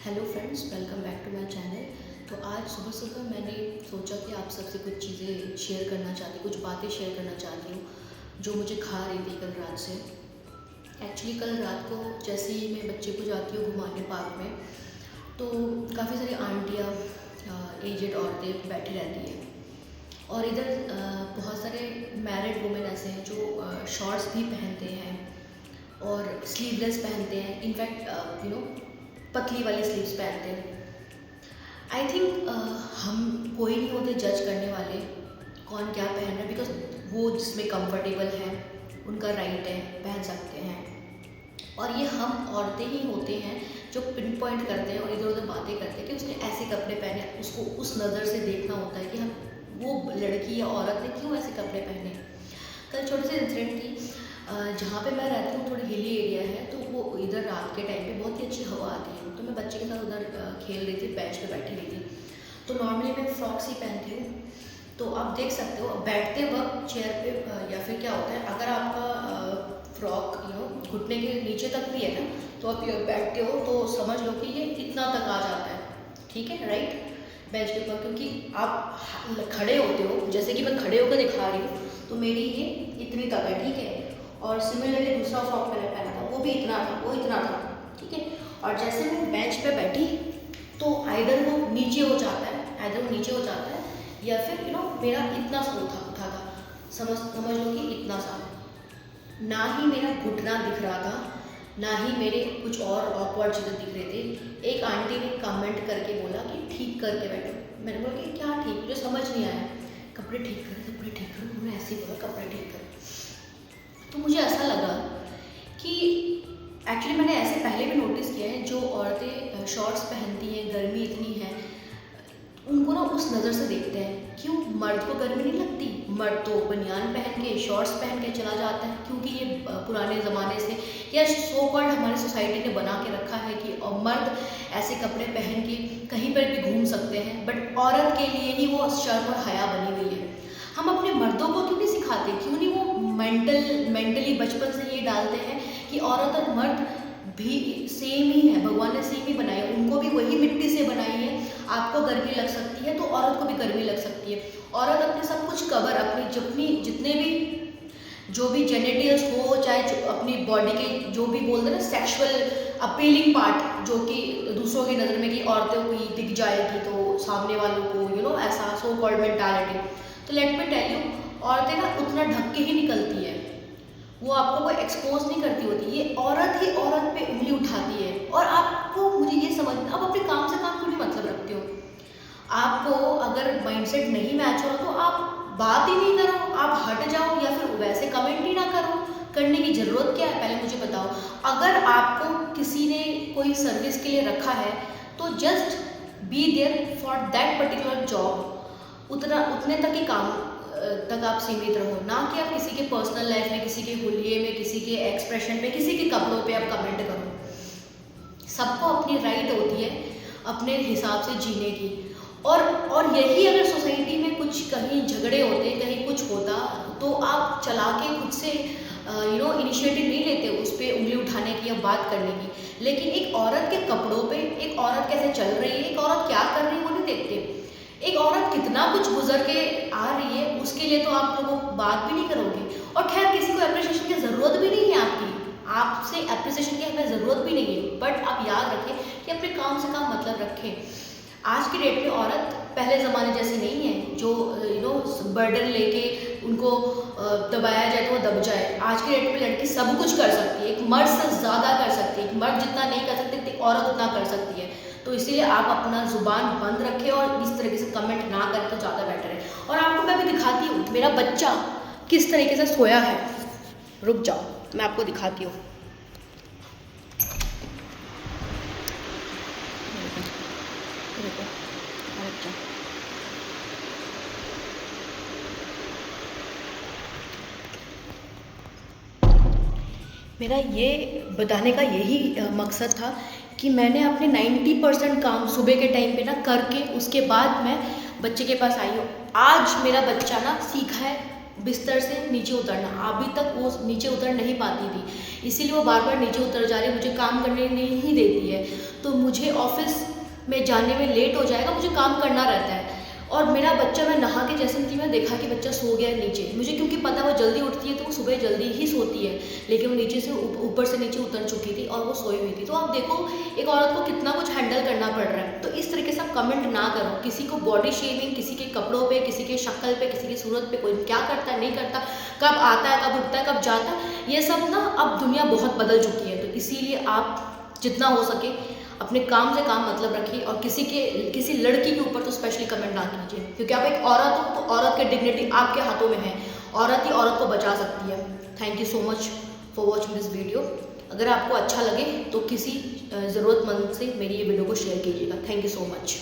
Hello friends, welcome back to my channel. तो आज सुबह सुबह मैंने सोचा कि आप सबसे कुछ चीज़ें शेयर करना चाहती हूँ, कुछ बातें शेयर करना चाहती हूँ जो मुझे खा रही थी कल रात से। एक्चुअली कल रात को जैसे ही मैं बच्चे को जाती हूँ घुमाने पार्क में, तो काफ़ी सारी आंटियाँ, एजेड औरतें बैठी रहती हैं और इधर बहुत सारे मैरिड वुमेन ऐसे हैं जो शॉर्ट्स भी पहनते हैं और स्लीवलेस पहनते हैं। इनफैक्ट पतली वाली स्लीव्स पहनते हैं। आई थिंक हम कोई नहीं होते जज करने वाले कौन क्या पहन रहा है, बिकॉज वो जिसमें कंफर्टेबल है उनका राइट है, पहन सकते हैं। और ये हम औरतें ही होते हैं जो पिन पॉइंट करते हैं और इधर उधर बातें करते हैं कि उसने ऐसे कपड़े पहने। उसको उस नज़र से देखना होता है कि हम वो लड़की या औरत ने क्यों ऐसे कपड़े पहने। कल छोटे से इंसिडेंट थी, जहाँ पे मैं रहती हूँ थोड़ी हिली एरिया है, तो वो इधर रात के टाइम पे बहुत ही अच्छी हवा आती है। तो मैं बच्चे के साथ उधर खेल रही थी, बेंच पे बैठी हुई थी। तो नॉर्मली मैं फ्रॉक्स ही पहनती हूँ। तो आप देख सकते हो बैठते वक्त चेयर पे या फिर क्या होता है, अगर आपका फ्रॉक घुटने के नीचे तक भी है ना, तो आप बैठते हो तो समझ लो कि ये इतना तक आ जाता है। ठीक है, राइट, बेंच के ऊपर, क्योंकि आप खड़े होते हो, जैसे कि मैं खड़े होकर दिखा रही हूँ, तो मेरी ये इतनी तक है। ठीक है, और सिमिलरली दूसरा फ्रॉक मैंने पहना था, वो भी इतना था, वो इतना था। ठीक है, और जैसे मैं बेंच पे बैठी तो आइदर वो नीचे हो जाता है, या फिर मेरा इतना सा उठा था। समझ लो कि इतना सा। ना ही मेरा घुटना दिख रहा था, ना ही मेरे कुछ और ऑकवर्ड चीज़ें दिख रहे थे। एक आंटी ने कमेंट करके बोला कि ठीक करके बैठो। मैंने बोला कि क्या ठीक, मुझे समझ नहीं आया। कपड़े ठीक करो, उन्होंने ऐसे ही बोला कपड़े ठीक करो। तो मुझे ऐसा लगा कि एक्चुअली मैंने ऐसे पहले भी नोटिस किया है, जो औरतें शॉर्ट्स पहनती हैं, गर्मी इतनी है, उनको ना उस नज़र से देखते हैं। क्यों, मर्द को गर्मी नहीं लगती? मर्द तो बनियान पहन के, शॉर्ट्स पहन के चला जाता है, क्योंकि ये पुराने ज़माने से या सो कॉल्ड हमारी सोसाइटी ने बना के रखा है कि मर्द ऐसे कपड़े पहन के कहीं पर भी घूम सकते हैं, बट औरत के लिए ही वो शर्म और हया बनी हुई है। हम अपने मर्दों को क्यों नहीं सिखाते, क्यों नहीं वो मेंटली बचपन से ये डालते हैं कि औरत और मर्द भी सेम ही है, भगवान ने सेम ही बनाए, उनको भी वही मिट्टी से बनाई है। आपको गर्मी लग सकती है तो औरत को भी गर्मी लग सकती है। औरत अपने सब कुछ कवर, अपनी जितने भी जो भी जेनेटिल्स हो, चाहे अपनी बॉडी के जो भी बोलते हैं ना सेक्सुअल अपीलिंग पार्ट, जो कि दूसरों की नज़र में कि औरतों को ही दिख जाएगी तो सामने वालों को ऐसा सो कॉल्ड मेंटालिटी। तो लेट मी टेल यू, औरतें ना उतना ढक के ही निकलती है, वो आपको कोई एक्सपोज नहीं करती होती। ये औरत ही औरत पे उंगली उठाती है। और आपको, मुझे ये समझ, आप अपने काम से काम क्यों नहीं मतलब रखते हो? आपको अगर माइंडसेट नहीं मैच हो तो आप बात ही नहीं करो, आप हट जाओ, या फिर वैसे कमेंट ही ना करो। करने की ज़रूरत क्या है, पहले मुझे बताओ। अगर आपको किसी ने कोई सर्विस के लिए रखा है तो just be there for that particular job. उतने तक ही काम तक आप सीमित रहो, ना कि आप किसी के पर्सनल लाइफ में, किसी के हुलिये में, किसी के एक्सप्रेशन पे, किसी के कपड़ों पे आप कमेंट करो। सबको अपनी राइट होती है अपने हिसाब से जीने की। और यही अगर सोसाइटी में कुछ कहीं झगड़े होते, कहीं कुछ होता, तो आप चला के खुद से इनिशिएटिव नहीं लेते उस पर उंगली उठाने की या बात करने की। लेकिन एक औरत के कपड़ों पे, एक औरत कैसे चल रही है, एक औरत क्या कर रही है, वो नहीं देखते। एक औरत कितना कुछ गुजर के आ रही है, उसके लिए तो आप लोगों बात भी नहीं करोगे। और खैर, किसी को अप्रिसिएशन की ज़रूरत भी नहीं है, आपसे अप्रिसिएशन की हमें ज़रूरत भी नहीं है। बट आप याद रखें कि अपने काम से काम मतलब रखें। आज की डेट में औरत पहले ज़माने जैसी नहीं है, जो बर्डन लेके उनको दबाया जाए तो वो दब जाए। आज की डेट में लड़की सब कुछ कर सकती है, एक मर्द से ज़्यादा कर सकती है। एक मर्द जितना नहीं कर सकती, एक औरत उतना कर सकती है। तो इसीलिए आप अपना ज़ुबान बंद रखें और इस तरीके से कमेंट ना करें तो ज़्यादा बेटर है। और आपको मैं भी दिखाती हूँ मेरा बच्चा किस तरीके से सोया है। रुक जाओ, मैं आपको दिखाती हूँ। मेरा ये बताने का यही मकसद था कि मैंने अपने 90% काम सुबह के टाइम पे ना करके उसके बाद मैं बच्चे के पास आई हूँ। आज मेरा बच्चा ना सीखा है बिस्तर से नीचे उतरना। अभी तक वो नीचे उतर नहीं पाती थी, इसीलिए वो बार बार नीचे उतर जा रही है, मुझे काम करने नहीं देती है। तो मुझे ऑफिस में जाने में लेट हो जाएगा, मुझे काम करना रहता है। और मेरा बच्चा, मैं नहा के जैसे निकली, मैं देखा कि बच्चा सो गया है नीचे। मुझे क्योंकि पता वो जल्दी उठती है तो वो सुबह जल्दी ही सोती है, लेकिन वो नीचे से ऊपर से नीचे उतर चुकी थी और वो सोई हुई थी। तो आप देखो एक औरत को कितना कुछ हैंडल करना पड़ रहा है। तो इस तरीके से आप कमेंट ना करो किसी को बॉडी शेमिंग, किसी के कपड़ों पे, किसी के शक्ल पे, किसी की सूरत पे, कोई क्या करता है नहीं करता, कब आता है, कब उठता है, कब जाता है, ये सब ना अब दुनिया बहुत बदल चुकी है। तो इसीलिए आप जितना हो सके अपने काम से काम मतलब रखिए, और किसी लड़की के ऊपर तो स्पेशली कमेंट ना कीजिए, क्योंकि आप एक औरत हो तो औरत की डिग्निटी आपके हाथों में है। औरत ही औरत को बचा सकती है। Thank you so much for watching this video. अगर आपको अच्छा लगे तो किसी ज़रूरतमंद से मेरी ये वीडियो को शेयर कीजिएगा। Thank you so much.